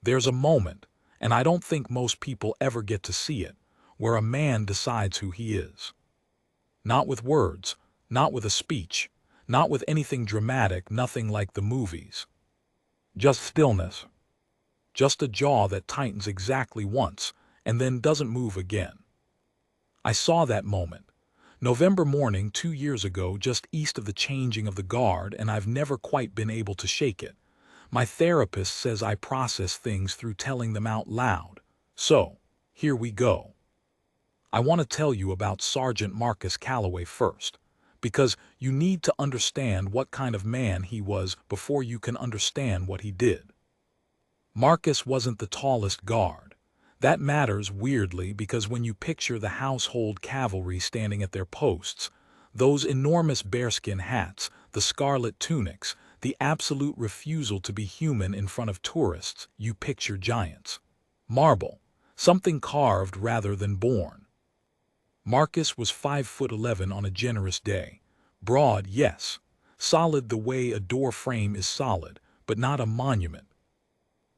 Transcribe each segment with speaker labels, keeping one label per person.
Speaker 1: There's a moment, and I don't think most people ever get to see it, where a man decides who he is. Not with words, not with a speech, not with anything dramatic, nothing like the movies. Just stillness. Just a jaw that tightens exactly once, and then doesn't move again. I saw that moment. November morning 2 years ago, just east of the changing of the guard, and I've never quite been able to shake it. My therapist says I process things through telling them out loud. So, here we go. I want to tell you about Sergeant Marcus Calloway first, because you need to understand what kind of man he was before you can understand what he did. Marcus wasn't the tallest guard. That matters weirdly because when you picture the household cavalry standing at their posts, those enormous bearskin hats, the scarlet tunics, the absolute refusal to be human in front of tourists, you picture giants. Marble, something carved rather than born. Marcus was 5'11" on a generous day. Broad, yes. Solid the way a door frame is solid, but not a monument.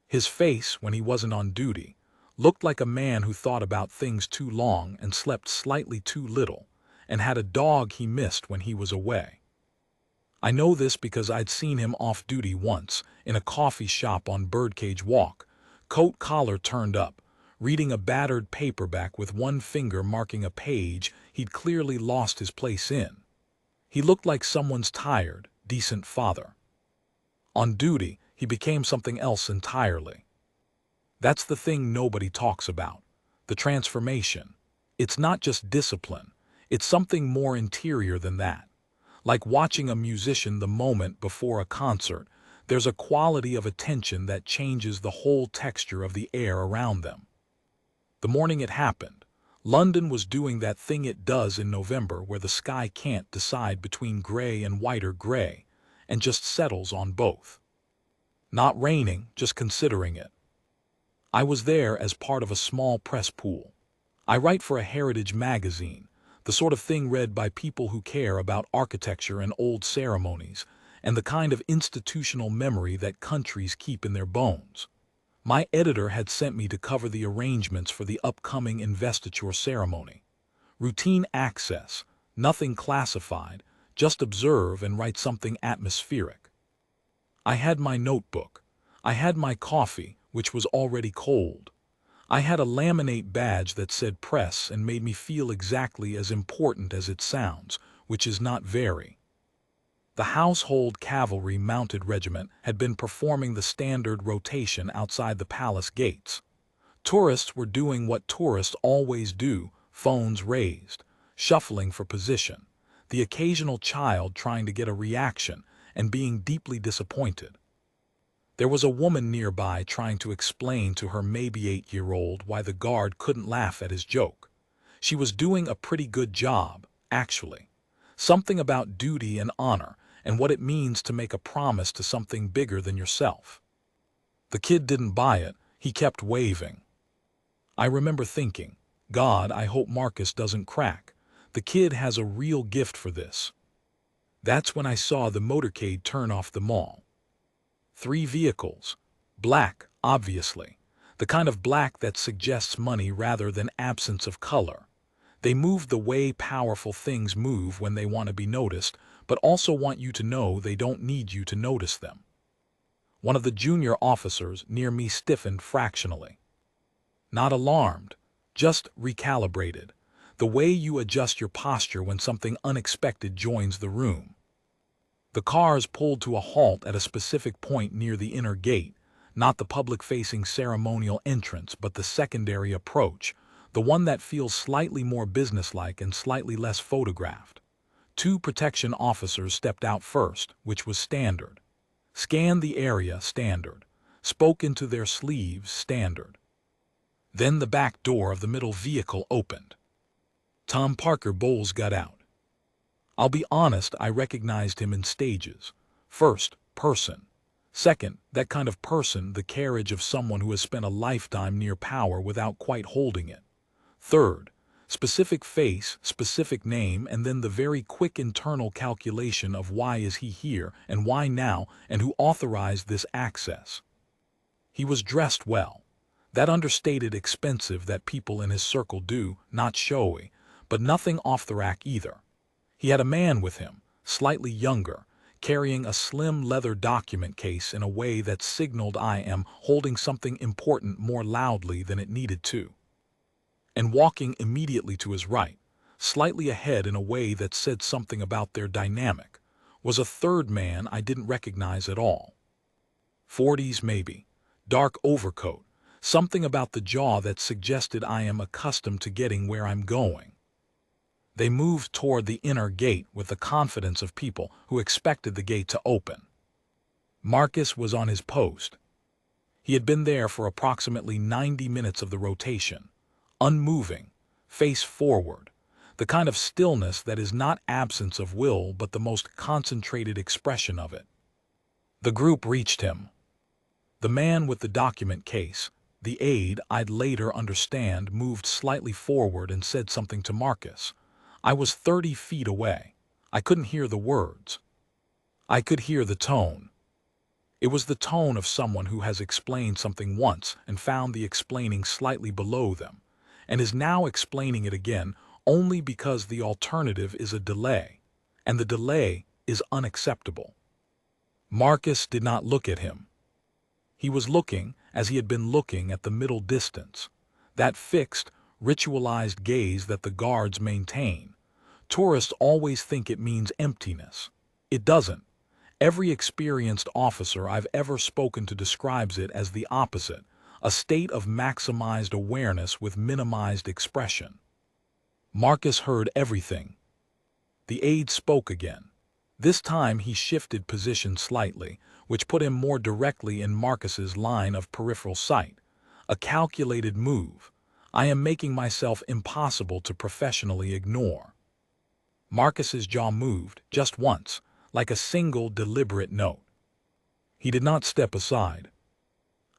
Speaker 1: His face, when he wasn't on duty, looked like a man who thought about things too long and slept slightly too little, and had a dog he missed when he was away. I know this because I'd seen him off duty once, in a coffee shop on Birdcage Walk, coat collar turned up, reading a battered paperback with one finger marking a page he'd clearly lost his place in. He looked like someone's tired, decent father. On duty, he became something else entirely. That's the thing nobody talks about, the transformation. It's not just discipline, it's something more interior than that. Like watching a musician the moment before a concert, there's a quality of attention that changes the whole texture of the air around them. The morning it happened, London was doing that thing it does in November where the sky can't decide between gray and whiter gray, and just settles on both. Not raining, just considering it. I was there as part of a small press pool. I write for a heritage magazine, the sort of thing read by people who care about architecture and old ceremonies, and the kind of institutional memory that countries keep in their bones. My editor had sent me to cover the arrangements for the upcoming investiture ceremony. Routine access, nothing classified, just observe and write something atmospheric. I had my notebook. I had my coffee, which was already cold. I had a laminate badge that said press and made me feel exactly as important as it sounds, which is not very. The Household Cavalry Mounted Regiment had been performing the standard rotation outside the palace gates. Tourists were doing what tourists always do, phones raised, shuffling for position, the occasional child trying to get a reaction and being deeply disappointed. There was a woman nearby trying to explain to her maybe 8-year-old why the guard couldn't laugh at his joke. She was doing a pretty good job, actually. Something about duty and honor and what it means to make a promise to something bigger than yourself. The kid didn't buy it, he kept waving. I remember thinking, God, I hope Marcus doesn't crack. The kid has a real gift for this. That's when I saw the motorcade turn off the mall. 3 vehicles. Black, obviously. The kind of black that suggests money rather than absence of color. They move the way powerful things move when they want to be noticed, but also want you to know they don't need you to notice them. One of the junior officers near me stiffened fractionally. Not alarmed, just recalibrated. The way you adjust your posture when something unexpected joins the room. The cars pulled to a halt at a specific point near the inner gate, not the public-facing ceremonial entrance, but the secondary approach, the one that feels slightly more businesslike and slightly less photographed. 2 protection officers stepped out first, which was standard. Scanned the area, standard. Spoke into their sleeves, standard. Then the back door of the middle vehicle opened. Tom Parker Bowles got out. I'll be honest, I recognized him in stages. First, person. Second, that kind of person, the carriage of someone who has spent a lifetime near power without quite holding it. Third, specific face, specific name, and then the very quick internal calculation of why is he here, and why now, and who authorized this access. He was dressed well. That understated expensive that people in his circle do, not showy, but nothing off the rack either. He had a man with him, slightly younger, carrying a slim leather document case in a way that signaled I am holding something important more loudly than it needed to. And walking immediately to his right, slightly ahead in a way that said something about their dynamic, was a third man I didn't recognize at all. 40s maybe, dark overcoat, something about the jaw that suggested I am accustomed to getting where I'm going. They moved toward the inner gate with the confidence of people who expected the gate to open. Marcus was on his post. He had been there for approximately 90 minutes of the rotation, unmoving, face forward, the kind of stillness that is not absence of will but the most concentrated expression of it. The group reached him. The man with the document case, the aide I'd later understand, moved slightly forward and said something to Marcus. I was 30 feet away. I couldn't hear the words. I could hear the tone. It was the tone of someone who has explained something once and found the explaining slightly below them, and is now explaining it again only because the alternative is a delay, and the delay is unacceptable. Marcus did not look at him. He was looking, as he had been looking, at the middle distance, that fixed, ritualized gaze that the guards maintain. Tourists always think it means emptiness. It doesn't. Every experienced officer I've ever spoken to describes it as the opposite, a state of maximized awareness with minimized expression. Marcus heard everything. The aide spoke again. This time he shifted position slightly, which put him more directly in Marcus's line of peripheral sight. A calculated move. I am making myself impossible to professionally ignore. Marcus's jaw moved, just once, like a single deliberate note. He did not step aside.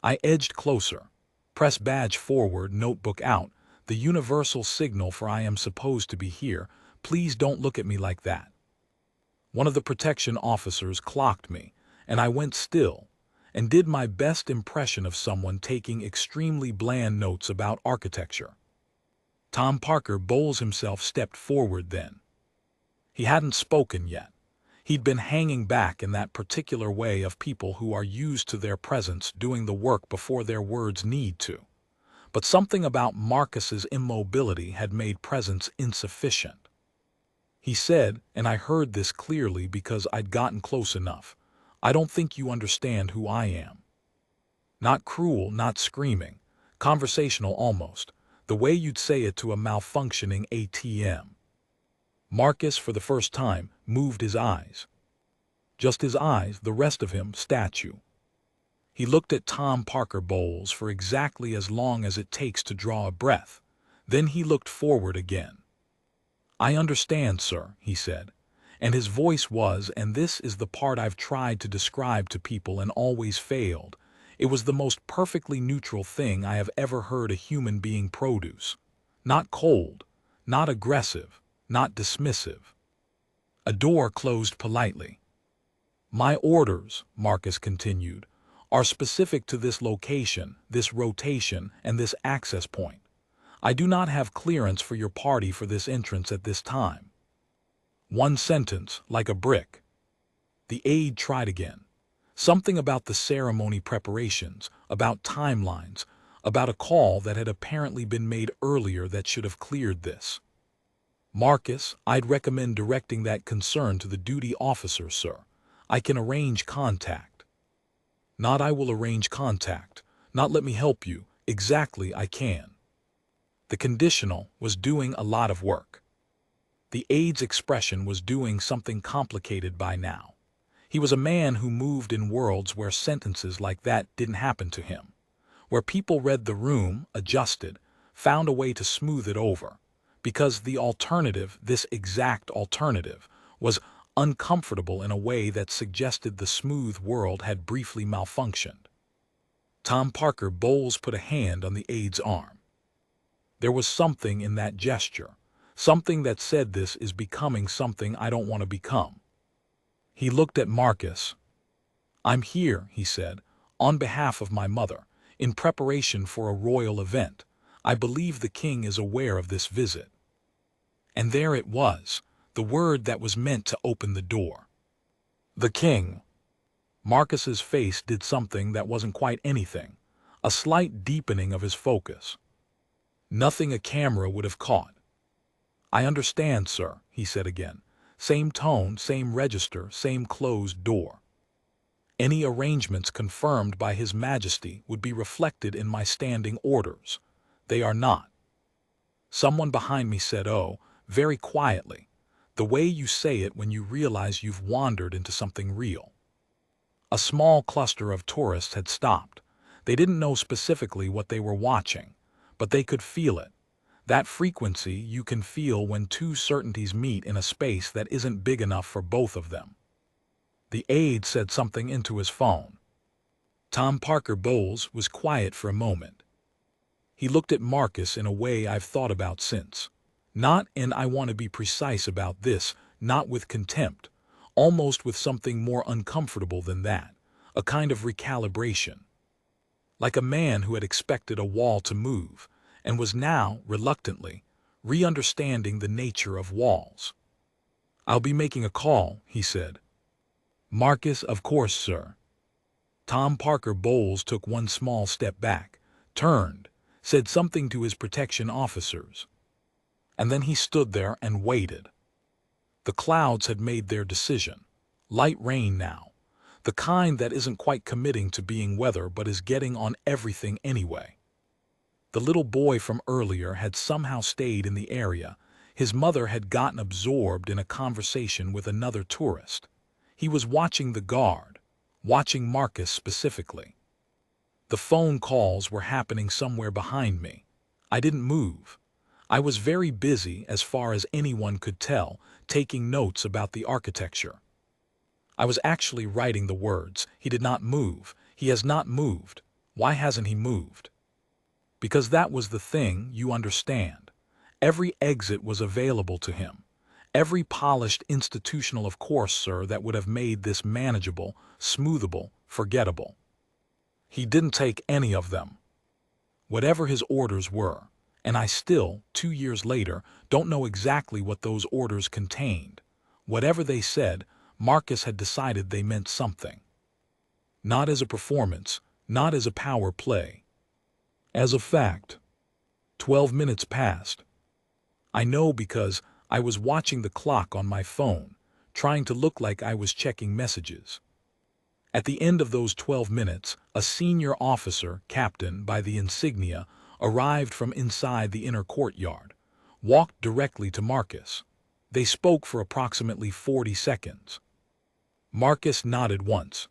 Speaker 1: I edged closer, press badge forward, notebook out, the universal signal for I am supposed to be here. Please don't look at me like that. One of the protection officers clocked me, and I went still, and did my best impression of someone taking extremely bland notes about architecture. Tom Parker Bowles himself stepped forward then. He hadn't spoken yet. He'd been hanging back in that particular way of people who are used to their presence doing the work before their words need to. But something about Marcus's immobility had made presence insufficient. He said, and I heard this clearly because I'd gotten close enough, I don't think you understand who I am. Not cruel, not screaming, conversational almost, the way you'd say it to a malfunctioning ATM. Marcus, for the first time, moved his eyes. Just his eyes, the rest of him, statue. He looked at Tom Parker Bowles for exactly as long as it takes to draw a breath. Then he looked forward again. I understand, sir, he said. And his voice was, and this is the part I've tried to describe to people and always failed, it was the most perfectly neutral thing I have ever heard a human being produce. Not cold, not aggressive, not dismissive. A door closed politely. My orders, Marcus continued, are specific to this location, this rotation, and this access point. I do not have clearance for your party for this entrance at this time. One sentence, like a brick. The aide tried again. Something about the ceremony preparations, about timelines, about a call that had apparently been made earlier that should have cleared this. Marcus, I'd recommend directing that concern to the duty officer, sir. I can arrange contact. Not I will arrange contact. Not let me help you. Exactly, I can. The conditional was doing a lot of work. The aide's expression was doing something complicated by now. He was a man who moved in worlds where sentences like that didn't happen to him, where people read the room, adjusted, found a way to smooth it over, because the alternative, this exact alternative, was uncomfortable in a way that suggested the smooth world had briefly malfunctioned. Tom Parker Bowles put a hand on the aide's arm. There was something in that gesture, something that said this is becoming something I don't want to become. He looked at Marcus. I'm here, he said, On behalf of my mother, in preparation for a royal event, I believe the king is aware of this visit. And there it was, the word that was meant to open the door. The king. Marcus's face did something that wasn't quite anything, a slight deepening of his focus. Nothing a camera would have caught. I understand, sir, he said again. Same tone, same register, same closed door. Any arrangements confirmed by His Majesty would be reflected in my standing orders. They are not. Someone behind me said, "Oh," very quietly, the way you say it when you realize you've wandered into something real. A small cluster of tourists had stopped. They didn't know specifically what they were watching, but they could feel it. That frequency you can feel when two certainties meet in a space that isn't big enough for both of them. The aide said something into his phone. Tom Parker Bowles was quiet for a moment. He looked at Marcus in a way I've thought about since. Not, and I want to be precise about this, not with contempt, almost with something more uncomfortable than that, a kind of recalibration. Like a man who had expected a wall to move, and was now, reluctantly, re-understanding the nature of walls. "I'll be making a call," he said. "Marcus, of course, sir." Tom Parker Bowles took one small step back, turned, said something to his protection officers. And then he stood there and waited. The clouds had made their decision. Light rain now. The kind that isn't quite committing to being weather but is getting on everything anyway. The little boy from earlier had somehow stayed in the area. His mother had gotten absorbed in a conversation with another tourist. He was watching the guard, watching Marcus specifically. The phone calls were happening somewhere behind me. I didn't move. I was very busy, as far as anyone could tell, taking notes about the architecture. I was actually writing the words, "He did not move. He has not moved. Why hasn't he moved?" Because that was the thing, you understand. Every exit was available to him. Every polished institutional, of course, sir, that would have made this manageable, smoothable, forgettable. He didn't take any of them. Whatever his orders were, and I still, 2 years later, don't know exactly what those orders contained. Whatever they said, Marcus had decided they meant something. Not as a performance, not as a power play. As a fact. 12 minutes passed. I know because I was watching the clock on my phone, trying to look like I was checking messages. At the end of those 12 minutes, a senior officer, captain by the insignia, arrived from inside the inner courtyard, walked directly to Marcus. They spoke for approximately 40 seconds. Marcus nodded once.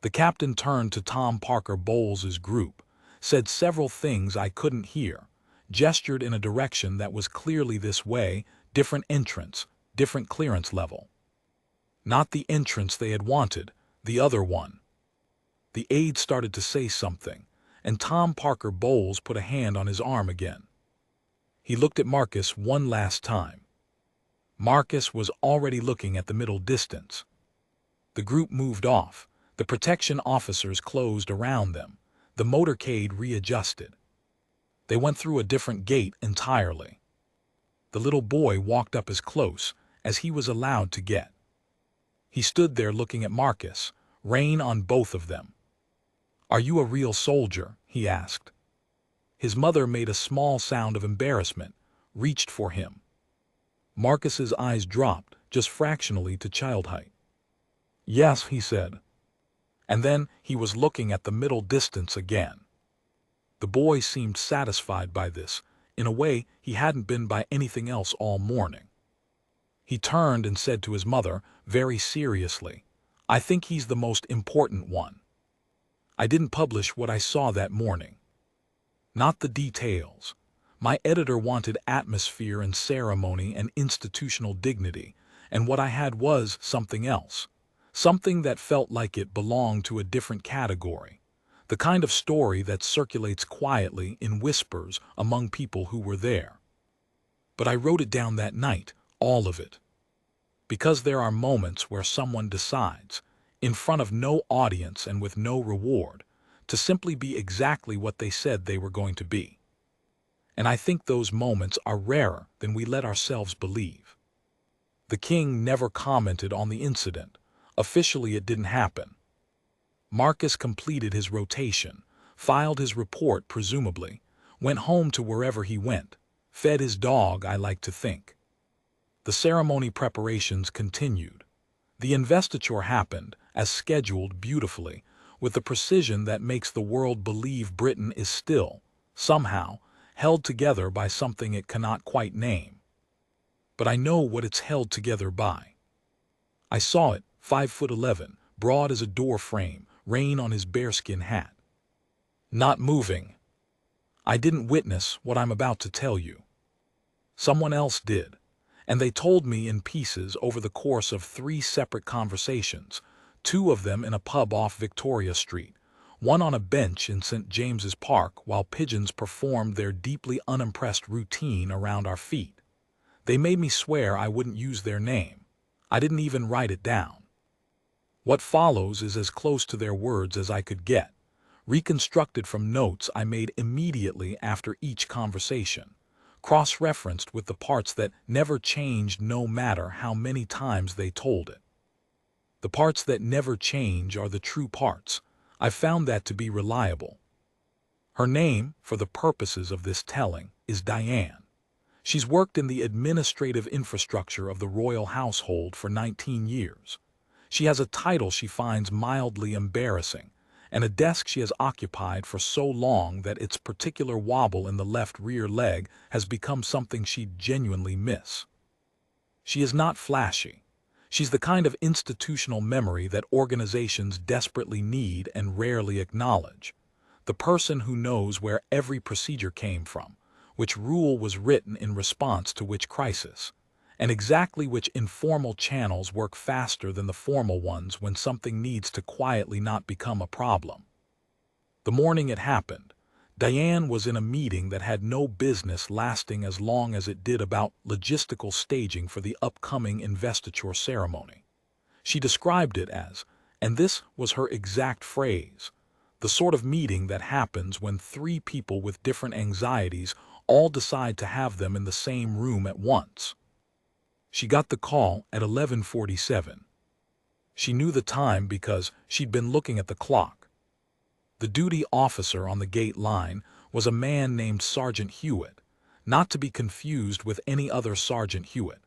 Speaker 1: The captain turned to Tom Parker Bowles' group, said several things I couldn't hear, gestured in a direction that was clearly this way, different entrance, different clearance level. Not the entrance they had wanted, the other one. The aide started to say something, and Tom Parker Bowles put a hand on his arm again. He looked at Marcus one last time. Marcus was already looking at the middle distance. The group moved off. The protection officers closed around them. The motorcade readjusted. They went through a different gate entirely. The little boy walked up as close as he was allowed to get. He stood there looking at Marcus, rain on both of them. "Are you a real soldier?" he asked. His mother made a small sound of embarrassment, reached for him. Marcus's eyes dropped, just fractionally to child height. "Yes," he said. And then he was looking at the middle distance again. The boy seemed satisfied by this, in a way he hadn't been by anything else all morning. He turned and said to his mother, very seriously, "I think he's the most important one. I didn't publish what I saw that morning. Not the details. My editor wanted atmosphere and ceremony and institutional dignity, and what I had was something else. Something that felt like it belonged to a different category. The kind of story that circulates quietly in whispers among people who were there. But I wrote it down that night, all of it. Because there are moments where someone decides, in front of no audience and with no reward, to simply be exactly what they said they were going to be. And I think those moments are rarer than we let ourselves believe. The king never commented on the incident. Officially, it didn't happen. Marcus completed his rotation, filed his report presumably, went home to wherever he went, fed his dog, I like to think. The ceremony preparations continued. The investiture happened, as scheduled, beautifully, with the precision that makes the world believe Britain is still, somehow, held together by something it cannot quite name. But I know what it's held together by. I saw it, 5'11", broad as a door frame, rain on his bearskin hat. Not moving. I didn't witness what I'm about to tell you. Someone else did, and they told me in pieces over the course of 3 separate conversations, 2 of them in a pub off Victoria Street, one on a bench in St. James's Park while pigeons performed their deeply unimpressed routine around our feet. They made me swear I wouldn't use their name. I didn't even write it down. What follows is as close to their words as I could get, reconstructed from notes I made immediately after each conversation, cross-referenced with the parts that never changed no matter how many times they told it. The parts that never change are the true parts. I found that to be reliable. Her name, for the purposes of this telling, is Diane. She's worked in the administrative infrastructure of the royal household for 19 years. She has a title she finds mildly embarrassing, and a desk she has occupied for so long that its particular wobble in the left rear leg has become something she'd genuinely miss. She is not flashy. She's the kind of institutional memory that organizations desperately need and rarely acknowledge. The person who knows where every procedure came from, which rule was written in response to which crisis, and exactly which informal channels work faster than the formal ones when something needs to quietly not become a problem. The morning it happened, Diane was in a meeting that had no business lasting as long as it did about logistical staging for the upcoming investiture ceremony. She described it as, and this was her exact phrase, the sort of meeting that happens when 3 people with different anxieties all decide to have them in the same room at once. She got the call at 11:47. She knew the time because she'd been looking at the clock. The duty officer on the gate line was a man named Sergeant Hewitt, not to be confused with any other Sergeant Hewitt.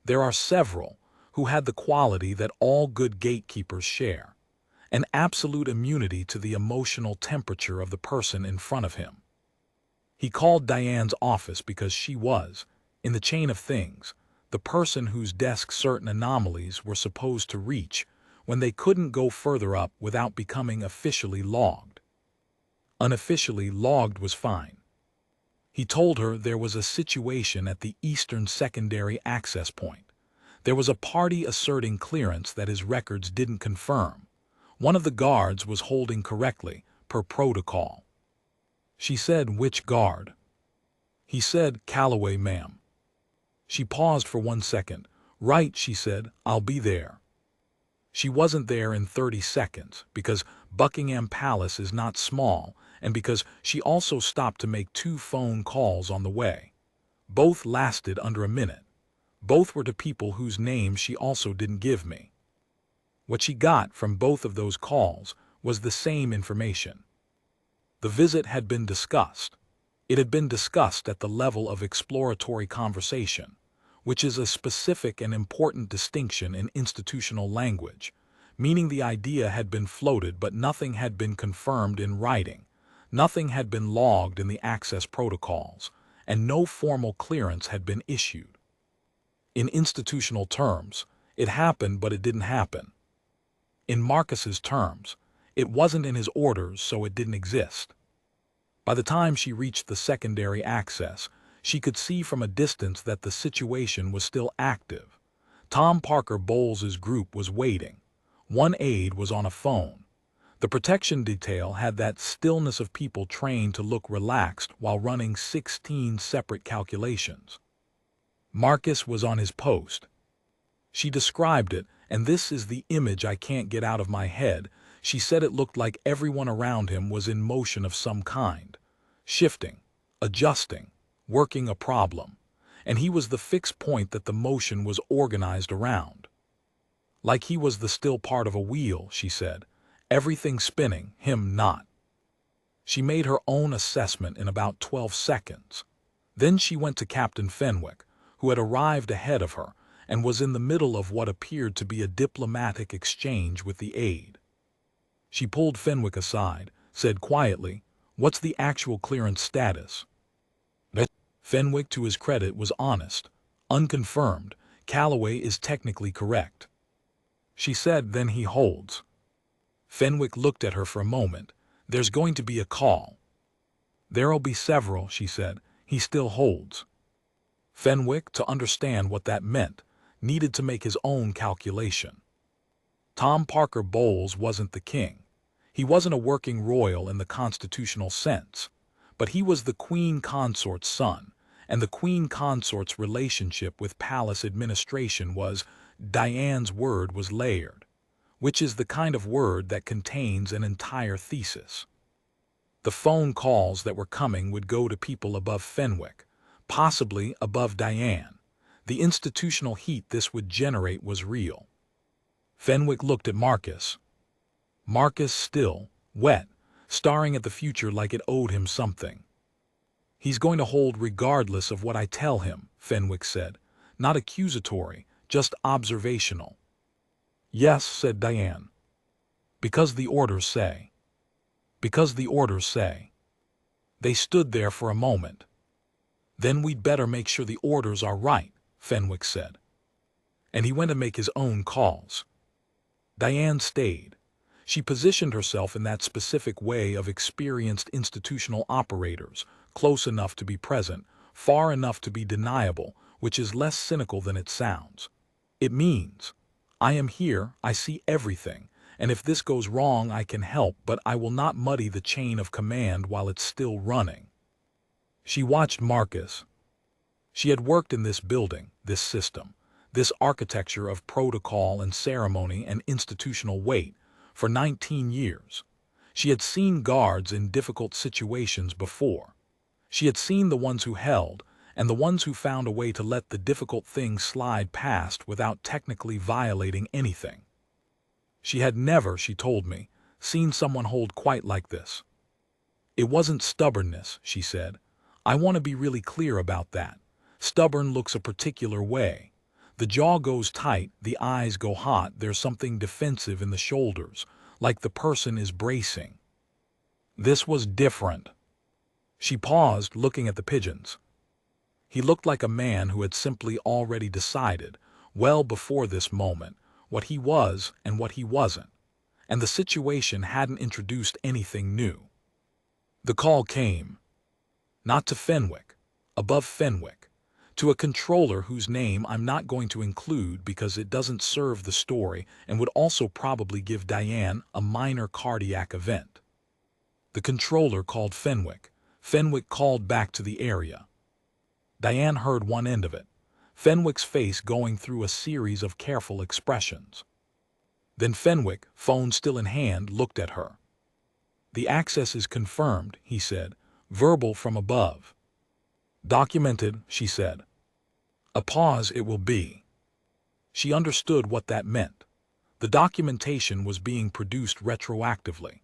Speaker 1: There are several who had the quality that all good gatekeepers share, an absolute immunity to the emotional temperature of the person in front of him. He called Diane's office because she was, in the chain of things, the person whose desk certain anomalies were supposed to reach when they couldn't go further up without becoming officially logged. Unofficially logged was fine. He told her there was a situation at the Eastern Secondary Access Point. There was a party asserting clearance that his records didn't confirm. One of the guards was holding correctly, per protocol. She said, "Which guard?" He said, "Calloway, ma'am." She paused for 1 second. "Right," she said, "I'll be there." She wasn't there in 30 seconds because Buckingham Palace is not small and because she also stopped to make 2 phone calls on the way. Both lasted under a minute. Both were to people whose names she also didn't give me. What she got from both of those calls was the same information. The visit had been discussed. It had been discussed at the level of exploratory conversation, which is a specific and important distinction in institutional language, meaning the idea had been floated but nothing had been confirmed in writing, nothing had been logged in the access protocols, and no formal clearance had been issued. In institutional terms, it happened but it didn't happen. In Marcus's terms, it wasn't in his orders so it didn't exist. By the time she reached the secondary access, she could see from a distance that the situation was still active. Tom Parker Bowles's group was waiting. One aide was on a phone. The protection detail had that stillness of people trained to look relaxed while running 16 separate calculations. Marcus was on his post. She described it And this is the image I can't get out of my head. She said it looked like everyone around him was in motion of some kind, shifting, adjusting, working a problem. And he was the fixed point that the motion was organized around. Like he was the still part of a wheel, she said, everything spinning, him not. She made her own assessment in about 12 seconds. Then she went to Captain Fenwick, who had arrived ahead of her and was in the middle of what appeared to be a diplomatic exchange with the aide. She pulled Fenwick aside, said quietly, "What's the actual clearance status?" Fenwick, to his credit, was honest. "Unconfirmed. Calloway is technically correct." She said, "Then he holds." Fenwick looked at her for a moment. "There's going to be a call." "There'll be several," she said. "He still holds." Fenwick, to understand what that meant, needed to make his own calculation. Tom Parker Bowles wasn't the king. He wasn't a working royal in the constitutional sense, but he was the queen consort's son, and the queen consort's relationship with palace administration was, Diane's word was layered, which is the kind of word that contains an entire thesis. The phone calls that were coming would go to people above Fenwick, possibly above Diane. The institutional heat this would generate was real. Fenwick looked at Marcus. Marcus still, wet, staring at the future like it owed him something. "He's going to hold regardless of what I tell him," Fenwick said. "Not accusatory, just observational." "Yes," said Diane. "Because the orders say." "Because the orders say." They stood there for a moment. "Then we'd better make sure the orders are right," Fenwick said. And he went to make his own calls. Diane stayed. She positioned herself in that specific way of experienced institutional operators, close enough to be present, far enough to be deniable, which is less cynical than it sounds. It means, I am here, I see everything, and if this goes wrong I can help, but I will not muddy the chain of command while it's still running. She watched Marcus. She had worked in this building, this system, this architecture of protocol and ceremony and institutional weight, for 19 years. She had seen guards in difficult situations before. She had seen the ones who held, and the ones who found a way to let the difficult things slide past without technically violating anything. She had never, she told me, seen someone hold quite like this. It wasn't stubbornness, she said. I want to be really clear about that. Stubborn looks a particular way. The jaw goes tight, the eyes go hot, there's something defensive in the shoulders, like the person is bracing. This was different. She paused, looking at the pigeons. He looked like a man who had simply already decided, well before this moment, what he was and what he wasn't, and the situation hadn't introduced anything new. The call came. Not to Fenwick, above Fenwick, to a controller whose name I'm not going to include because it doesn't serve the story and would also probably give Diane a minor cardiac event. The controller called Fenwick. Fenwick called back to the area. Diane heard one end of it, Fenwick's face going through a series of careful expressions. Then Fenwick, phone still in hand, looked at her. "The access is confirmed," he said, "verbal from above." "Documented," she said. A pause. "It will be." She understood what that meant. The documentation was being produced retroactively.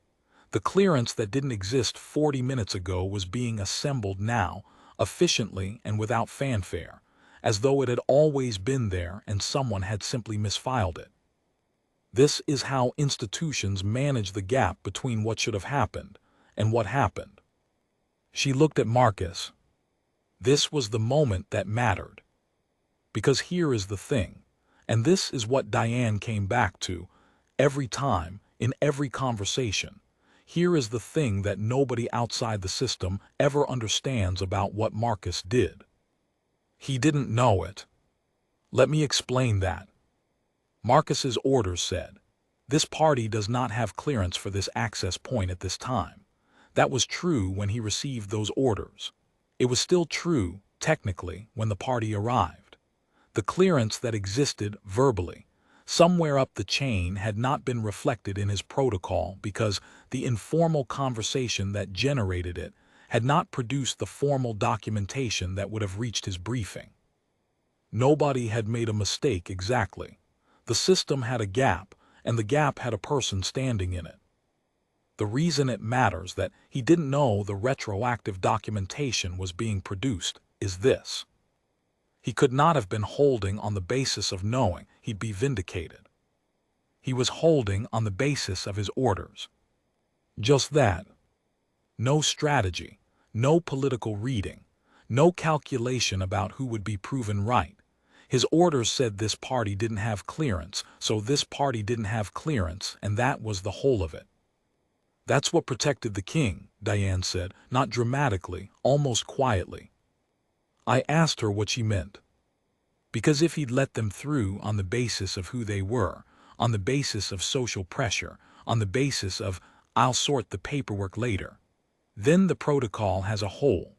Speaker 1: The clearance that didn't exist 40 minutes ago was being assembled now, efficiently and without fanfare, as though it had always been there and someone had simply misfiled it. This is how institutions manage the gap between what should have happened and what happened. She looked at Marcus. This was the moment that mattered. Because here is the thing, and this is what Diane came back to every time, in every conversation. Here is the thing that nobody outside the system ever understands about what Marcus did. He didn't know it. Let me explain that. Marcus's orders said, "This party does not have clearance for this access point at this time." That was true when he received those orders. It was still true, technically, when the party arrived. The clearance that existed verbally, somewhere up the chain had not been reflected in his protocol because the informal conversation that generated it had not produced the formal documentation that would have reached his briefing. Nobody had made a mistake exactly. The system had a gap, and the gap had a person standing in it. The reason it matters that he didn't know the retroactive documentation was being produced is this. He could not have been holding on the basis of knowing he'd be vindicated. He was holding on the basis of his orders. Just that. No strategy, no political reading, no calculation about who would be proven right. His orders said this party didn't have clearance, so this party didn't have clearance, and that was the whole of it. That's what protected the king, Diane said, not dramatically, almost quietly. I asked her what she meant. Because if he'd let them through on the basis of who they were, on the basis of social pressure, on the basis of, I'll sort the paperwork later, then the protocol has a hole.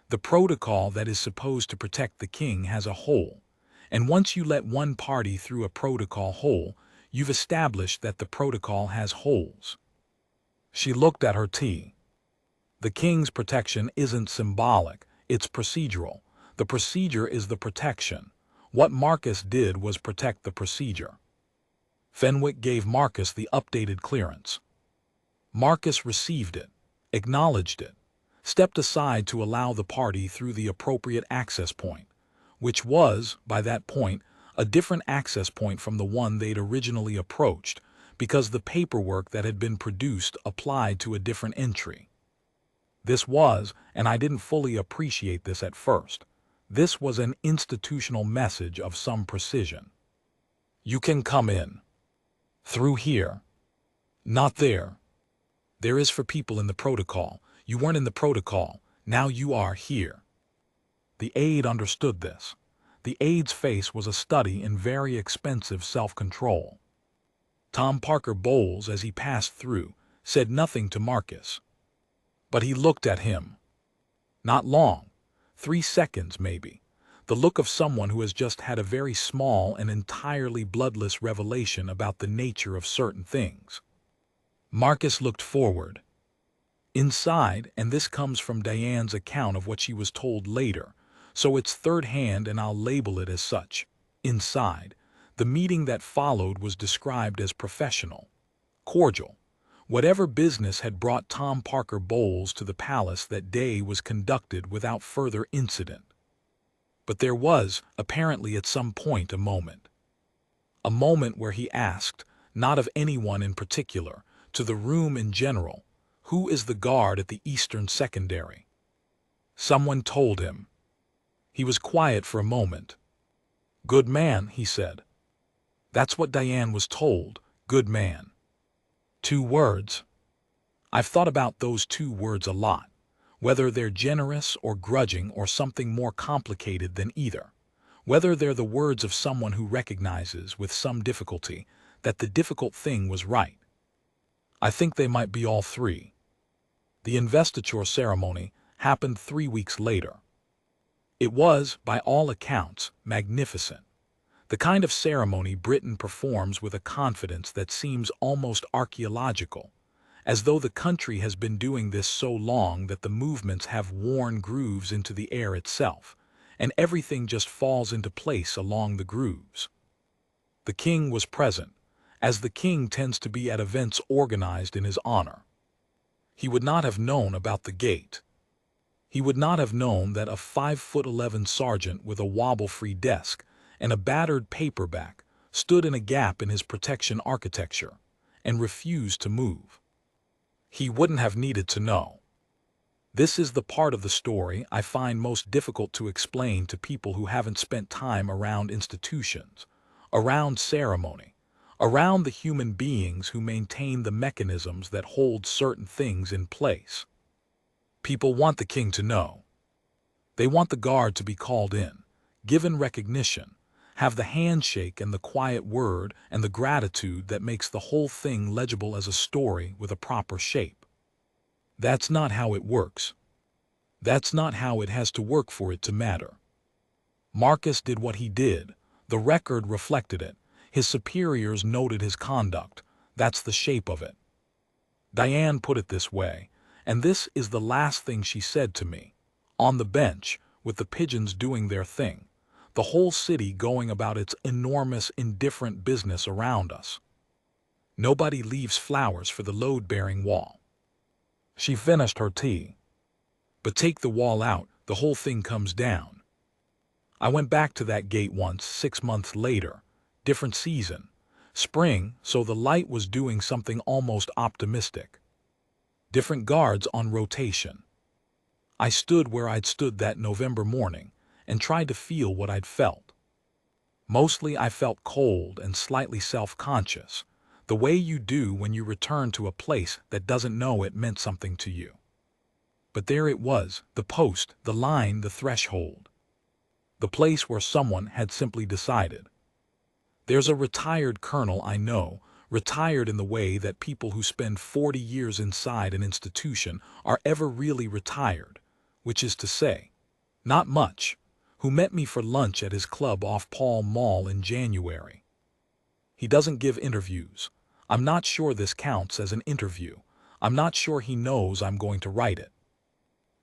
Speaker 1: The protocol that is supposed to protect the king has a hole. And once you let one party through a protocol hole, you've established that the protocol has holes. She looked at her tea. The king's protection isn't symbolic, it's procedural. The procedure is the protection. What Marcus did was protect the procedure. Fenwick gave Marcus the updated clearance. Marcus received it, acknowledged it, stepped aside to allow the party through the appropriate access point, which was, by that point, a different access point from the one they'd originally approached, because the paperwork that had been produced applied to a different entry. This was, and I didn't fully appreciate this at first, this was an institutional message of some precision. You can come in. Through here. Not there. There is for people in the protocol. You weren't in the protocol. Now you are here. The aide understood this. The aide's face was a study in very expensive self-control. Tom Parker Bowles, as he passed through, said nothing to Marcus. But he looked at him. Not long. 3 seconds, maybe. The look of someone who has just had a very small and entirely bloodless revelation about the nature of certain things. Marcus looked forward. Inside, and this comes from Diane's account of what she was told later, so it's third hand and I'll label it as such. Inside, the meeting that followed was described as professional, cordial. Whatever business had brought Tom Parker Bowles to the palace that day was conducted without further incident. But there was, apparently at some point, a moment. A moment where he asked, not of anyone in particular, to the room in general, who is the guard at the Eastern Secondary? Someone told him. He was quiet for a moment. Good man, he said. That's what Diane was told, good man. 2 words. I've thought about those 2 words a lot, whether they're generous or grudging or something more complicated than either, whether they're the words of someone who recognizes with some difficulty that the difficult thing was right. I think they might be all 3. The investiture ceremony happened 3 weeks later. It was, by all accounts, magnificent. The kind of ceremony Britain performs with a confidence that seems almost archaeological, as though the country has been doing this so long that the movements have worn grooves into the air itself, and everything just falls into place along the grooves. The king was present, as the king tends to be at events organized in his honor. He would not have known about the gate. He would not have known that a 5'11" sergeant with a wobble-free desk and a battered paperback stood in a gap in his protection architecture and refused to move. He wouldn't have needed to know. This is the part of the story I find most difficult to explain to people who haven't spent time around institutions, around ceremony, around the human beings who maintain the mechanisms that hold certain things in place. People want the king to know. They want the guard to be called in, given recognition, have the handshake and the quiet word and the gratitude that makes the whole thing legible as a story with a proper shape. That's not how it works. That's not how it has to work for it to matter. Marcus did what he did. The record reflected it. His superiors noted his conduct. That's the shape of it. Diane put it this way, and this is the last thing she said to me. On the bench, with the pigeons doing their thing, the whole city going about its enormous, indifferent business around us. Nobody leaves flowers for the load-bearing wall. She finished her tea. But take the wall out, the whole thing comes down. I went back to that gate once, 6 months later. Different season. Spring, so the light was doing something almost optimistic. Different guards on rotation. I stood where I'd stood that November morning and tried to feel what I'd felt. Mostly I felt cold and slightly self-conscious, the way you do when you return to a place that doesn't know it meant something to you. But there it was, the post, the line, the threshold. The place where someone had simply decided. There's a retired colonel I know, retired in the way that people who spend 40 years inside an institution are ever really retired, which is to say, not much, who met me for lunch at his club off Pall Mall in January. He doesn't give interviews. I'm not sure this counts as an interview. I'm not sure he knows I'm going to write it.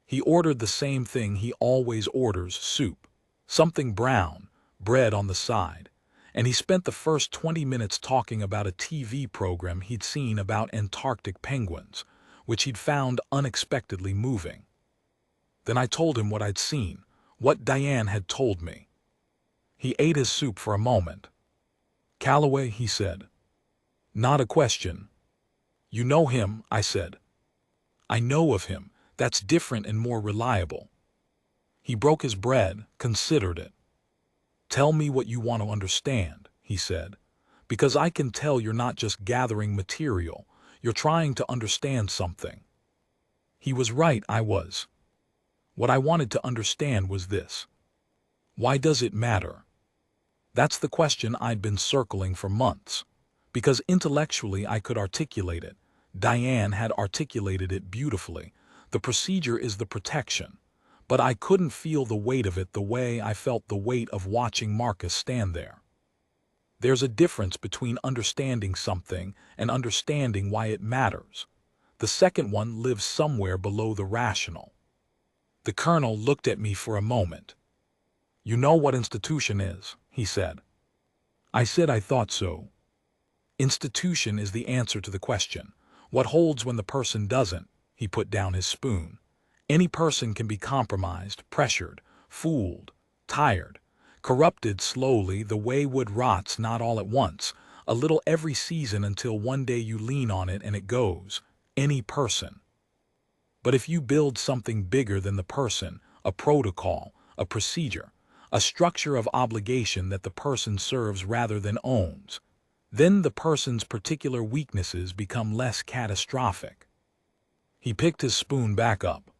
Speaker 1: He ordered the same thing he always orders, soup, something brown, bread on the side, and he spent the first 20 minutes talking about a TV program he'd seen about Antarctic penguins, which he'd found unexpectedly moving. Then I told him what I'd seen, what Diane had told me. He ate his soup for a moment. "Calloway," he said. "Not a question." "You know him," I said. "I know of him. That's different and more reliable." He broke his bread, considered it. "Tell me what you want to understand," he said, "because I can tell you're not just gathering material, you're trying to understand something." He was right, I was. What I wanted to understand was this. Why does it matter? That's the question I'd been circling for months, because intellectually I could articulate it. Diane had articulated it beautifully. The procedure is the protection. But I couldn't feel the weight of it the way I felt the weight of watching Marcus stand there. There's a difference between understanding something and understanding why it matters. The second one lives somewhere below the rational. The colonel looked at me for a moment. "You know what institution is," he said. I said I thought so. Institution is the answer to the question. What holds when the person doesn't? He put down his spoon. Any person can be compromised, pressured, fooled, tired, corrupted slowly the way wood rots, not all at once, a little every season until one day you lean on it and it goes. Any person. But if you build something bigger than the person, a protocol, a procedure, a structure of obligation that the person serves rather than owns, then the person's particular weaknesses become less catastrophic. He picked his spoon back up.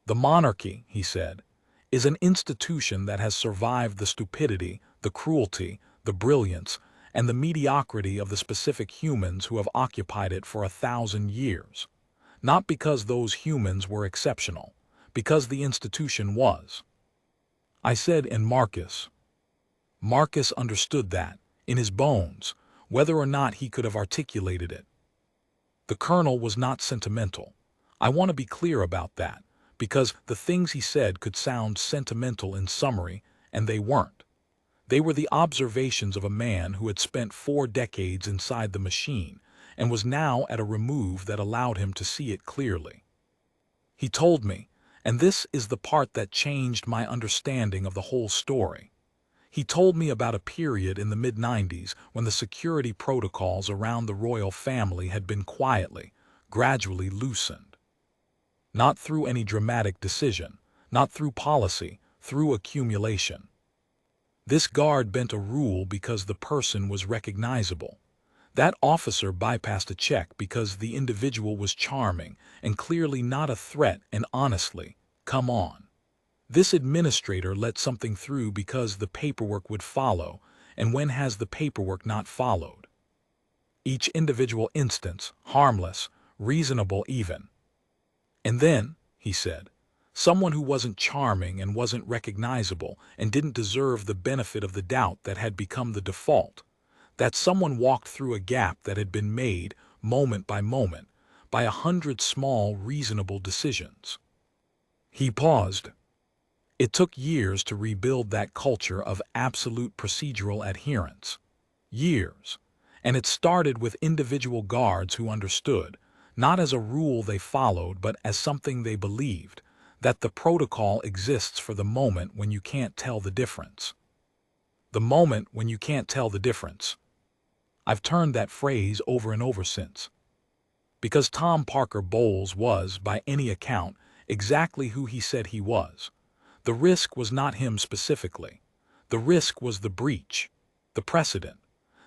Speaker 1: "The monarchy," he said, "is an institution that has survived the stupidity, the cruelty, the brilliance, and the mediocrity of the specific humans who have occupied it for 1,000 years. Not because those humans were exceptional, because the institution was." I said, "And Marcus?" Marcus understood that, in his bones, whether or not he could have articulated it. The colonel was not sentimental. I want to be clear about that, because the things he said could sound sentimental in summary, and they weren't. They were the observations of a man who had spent 4 decades inside the machine and was now at a remove that allowed him to see it clearly. He told me, and this is the part that changed my understanding of the whole story. He told me about a period in the mid-90s when the security protocols around the royal family had been quietly, gradually loosened. Not through any dramatic decision, not through policy, through accumulation. This guard bent a rule because the person was recognizable. That officer bypassed a check because the individual was charming and clearly not a threat, and honestly, come on. This administrator let something through because the paperwork would follow, and when has the paperwork not followed? Each individual instance, harmless, reasonable even. And then, he said, someone who wasn't charming and wasn't recognizable and didn't deserve the benefit of the doubt that had become the default. That someone walked through a gap that had been made, moment by moment, by 100 small, reasonable decisions. He paused. It took years to rebuild that culture of absolute procedural adherence. Years. And it started with individual guards who understood, not as a rule they followed but as something they believed, that the protocol exists for the moment when you can't tell the difference. The moment when you can't tell the difference. I've turned that phrase over and over since. Because Tom Parker Bowles was, by any account, exactly who he said he was. The risk was not him specifically. The risk was the breach, the precedent.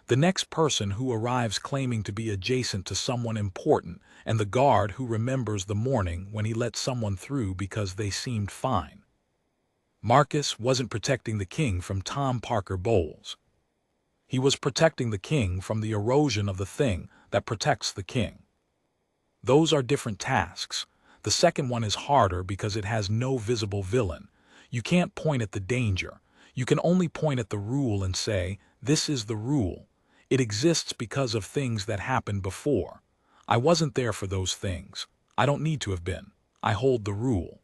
Speaker 1: The next person who arrives claiming to be adjacent to someone important, and the guard who remembers the morning when he let someone through because they seemed fine. Marcus wasn't protecting the king from Tom Parker Bowles. He was protecting the king from the erosion of the thing that protects the king. Those are different tasks. The second one is harder because it has no visible villain. You can't point at the danger. You can only point at the rule and say, this is the rule. It exists because of things that happened before. I wasn't there for those things. I don't need to have been. I hold the rule.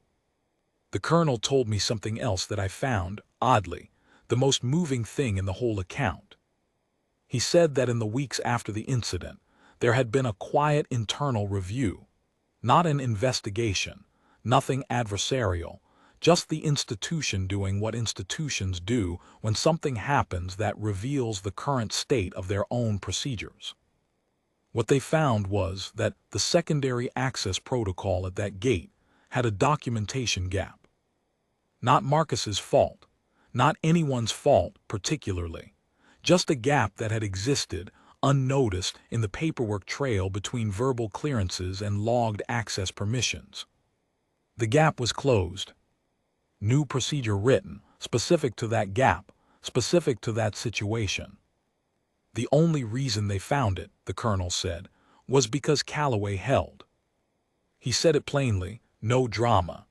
Speaker 1: The colonel told me something else that I found, oddly, the most moving thing in the whole account. He said that in the weeks after the incident, there had been a quiet internal review. Not an investigation, nothing adversarial, just the institution doing what institutions do when something happens that reveals the current state of their own procedures. What they found was that the secondary access protocol at that gate had a documentation gap. Not Marcus's fault, not anyone's fault particularly, just a gap that had existed unnoticed in the paperwork trail between verbal clearances and logged access permissions. The gap was closed. New procedure written, specific to that gap, specific to that situation. The only reason they found it, the colonel said, was because Calloway held. He said it plainly, no drama.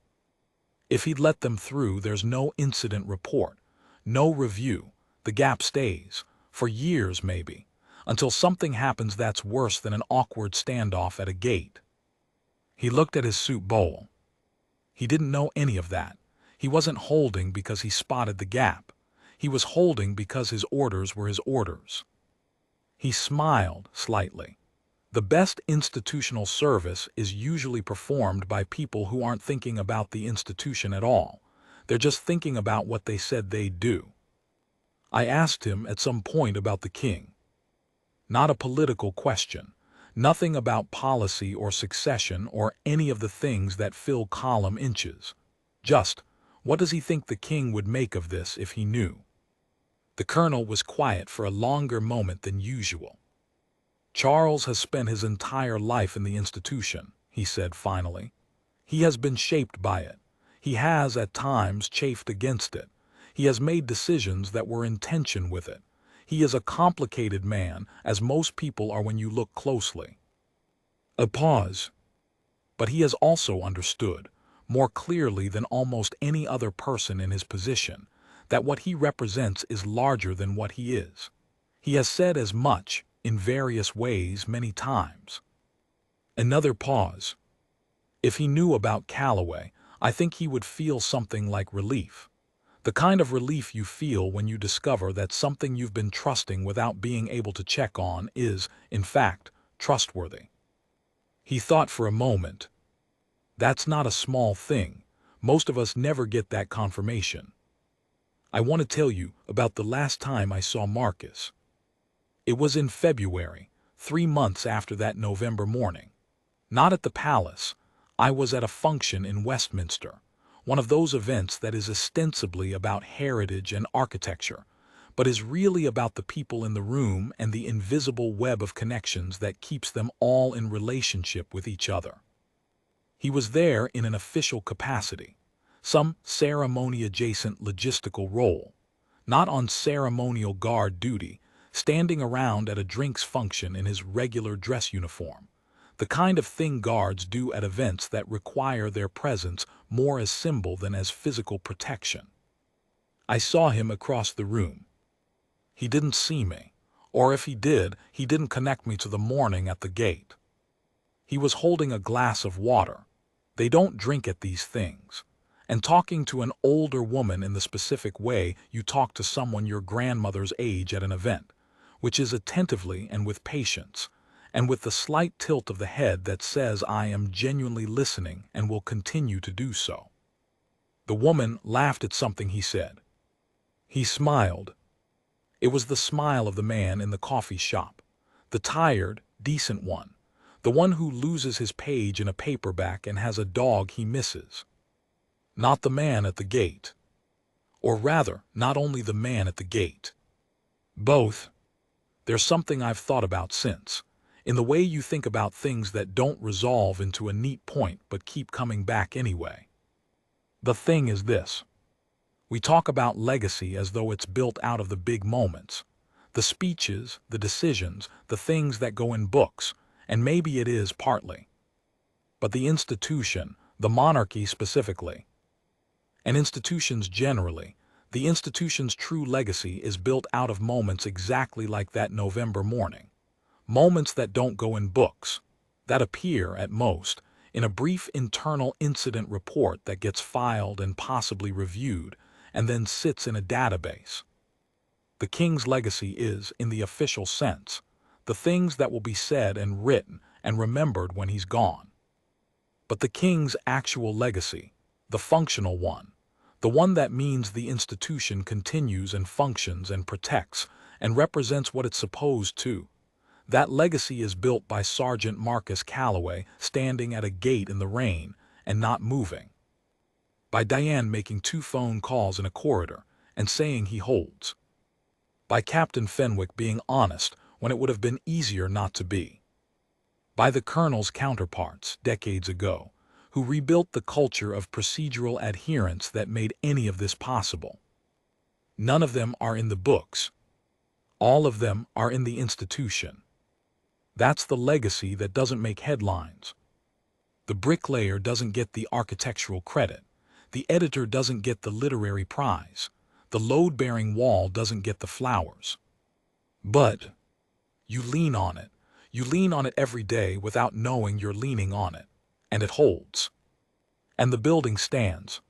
Speaker 1: If he'd let them through, there's no incident report, no review. The gap stays, for years maybe, until something happens that's worse than an awkward standoff at a gate. He looked at his soup bowl. He didn't know any of that. He wasn't holding because he spotted the gap. He was holding because his orders were his orders. He smiled slightly. The best institutional service is usually performed by people who aren't thinking about the institution at all. They're just thinking about what they said they'd do. I asked him at some point about the king. Not a political question. Nothing about policy or succession or any of the things that fill column inches. Just, what does he think the king would make of this if he knew? The colonel was quiet for a longer moment than usual. Charles has spent his entire life in the institution, he said finally. He has been shaped by it. He has at times chafed against it. He has made decisions that were in tension with it. He is a complicated man, as most people are when you look closely. A pause. But he has also understood, more clearly than almost any other person in his position, that what he represents is larger than what he is. He has said as much, in various ways, many times. Another pause. If he knew about Calloway, I think he would feel something like relief. The kind of relief you feel when you discover that something you've been trusting without being able to check on is, in fact, trustworthy. He thought for a moment. That's not a small thing. Most of us never get that confirmation. I want to tell you about the last time I saw Marcus. It was in February, 3 months after that November morning. Not at the palace. I was at a function in Westminster. One of those events that is ostensibly about heritage and architecture, but is really about the people in the room and the invisible web of connections that keeps them all in relationship with each other. He was there in an official capacity, some ceremony-adjacent logistical role, not on ceremonial guard duty, standing around at a drinks function in his regular dress uniform. The kind of thing guards do at events that require their presence more as symbol than as physical protection. I saw him across the room. He didn't see me, Or if he did, he didn't connect me to the morning at the gate. He was holding a glass of water. They don't drink at these things. And talking to an older woman in the specific way you talk to someone your grandmother's age at an event, which is attentively and with patience, and with the slight tilt of the head that says I am genuinely listening and will continue to do so. The woman laughed at something he said. He smiled. It was the smile of the man in the coffee shop, the tired, decent one, the one who loses his page in a paperback and has a dog he misses. Not the man at the gate. Or rather, not only the man at the gate. Both. There's something I've thought about since, in the way you think about things that don't resolve into a neat point but keep coming back anyway. The thing is this. We talk about legacy as though it's built out of the big moments, the speeches, the decisions, the things that go in books, and maybe it is partly. But the institution, the monarchy specifically, and institutions generally, the institution's true legacy is built out of moments exactly like that November morning. Moments that don't go in books, that appear, at most, in a brief internal incident report that gets filed and possibly reviewed, and then sits in a database. The king's legacy is, in the official sense, the things that will be said and written and remembered when he's gone. But the king's actual legacy, the functional one, the one that means the institution continues and functions and protects and represents what it's supposed to, that legacy is built by Sergeant Marcus Calloway standing at a gate in the rain and not moving. By Diane making 2 phone calls in a corridor and saying he holds. By Captain Fenwick being honest when it would have been easier not to be. By the Colonel's counterparts, decades ago, who rebuilt the culture of procedural adherence that made any of this possible. None of them are in the books. All of them are in the institution. That's the legacy that doesn't make headlines. The bricklayer doesn't get the architectural credit. The editor doesn't get the literary prize. The load-bearing wall doesn't get the flowers. But you lean on it. You lean on it every day without knowing you're leaning on it. And it holds. And the building stands.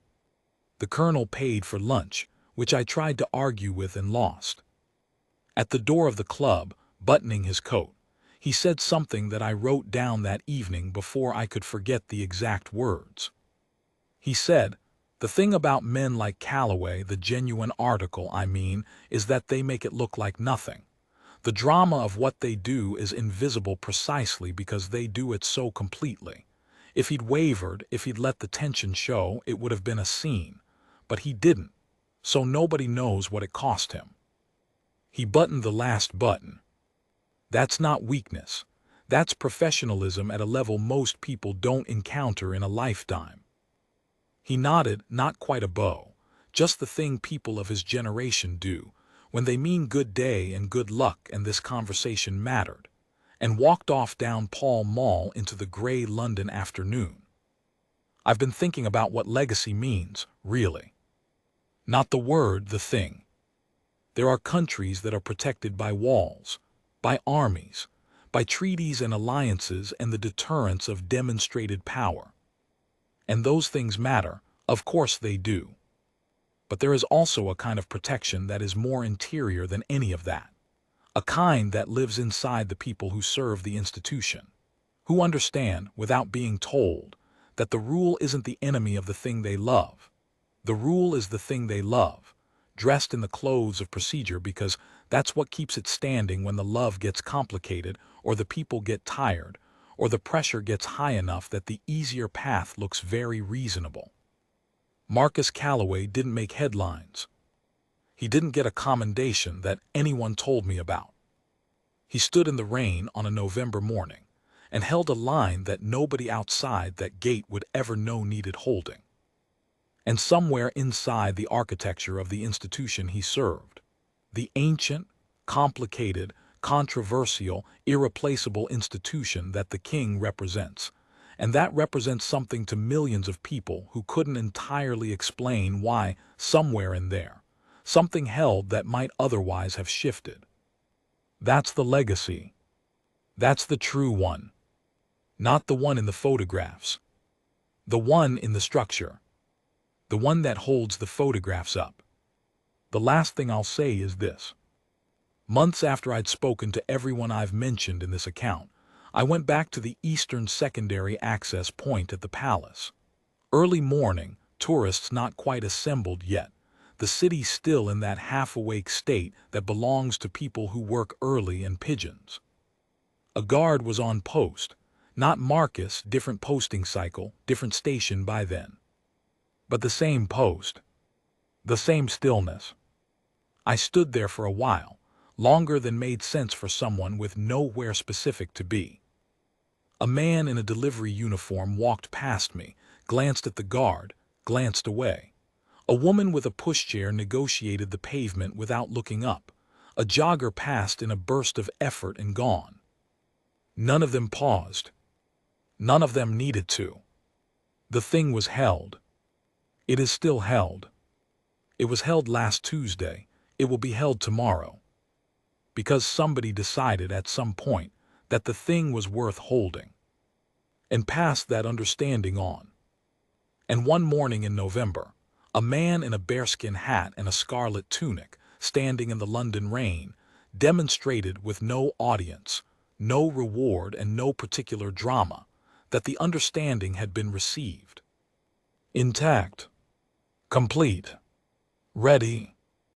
Speaker 1: The Colonel paid for lunch, which I tried to argue with and lost. At the door of the club, buttoning his coat, he said something that I wrote down that evening before I could forget the exact words. He said, "The thing about men like Calloway, the genuine article, I mean, is that they make it look like nothing. The drama of what they do is invisible precisely because they do it so completely. If he'd wavered, if he'd let the tension show, it would have been a scene. But he didn't, so nobody knows what it cost him." He buttoned the last button. That's not weakness. That's professionalism at a level most people don't encounter in a lifetime. He nodded, not quite a bow, just the thing people of his generation do, when they mean good day and good luck and this conversation mattered, and walked off down Pall Mall into the gray London afternoon. I've been thinking about what legacy means, really. Not the word, the thing. There are countries that are protected by walls, by armies, by treaties and alliances and the deterrence of demonstrated power. And those things matter, of course they do. But there is also a kind of protection that is more interior than any of that. A kind that lives inside the people who serve the institution, who understand, without being told, that the rule isn't the enemy of the thing they love. The rule is the thing they love, dressed in the clothes of procedure because that's what keeps it standing when the love gets complicated or the people get tired or the pressure gets high enough that the easier path looks very reasonable. Marcus Calloway didn't make headlines. He didn't get a commendation that anyone told me about. He stood in the rain on a November morning and held a line that nobody outside that gate would ever know needed holding. And somewhere inside the architecture of the institution he served, the ancient, complicated, controversial, irreplaceable institution that the king represents, and that represents something to millions of people who couldn't entirely explain why, somewhere in there, something held that might otherwise have shifted. That's the legacy. That's the true one. Not the one in the photographs. The one in the structure. The one that holds the photographs up. The last thing I'll say is this. Months after I'd spoken to everyone I've mentioned in this account, I went back to the eastern secondary access point at the palace. Early morning, tourists not quite assembled yet, the city still in that half-awake state that belongs to people who work early and pigeons. A guard was on post, not Marcus, different posting cycle, different station by then. But the same post. The same stillness. I stood there for a while, longer than made sense for someone with nowhere specific to be. A man in a delivery uniform walked past me, glanced at the guard, glanced away. A woman with a pushchair negotiated the pavement without looking up. A jogger passed in a burst of effort and gone. None of them paused. None of them needed to. The thing was held. It is still held. It was held last Tuesday. It will be held tomorrow. Because somebody decided at some point that the thing was worth holding. And passed that understanding on. And one morning in November, a man in a bearskin hat and a scarlet tunic, standing in the London rain, demonstrated with no audience, no reward and no particular drama, that the understanding had been received. Intact. Complete. Ready.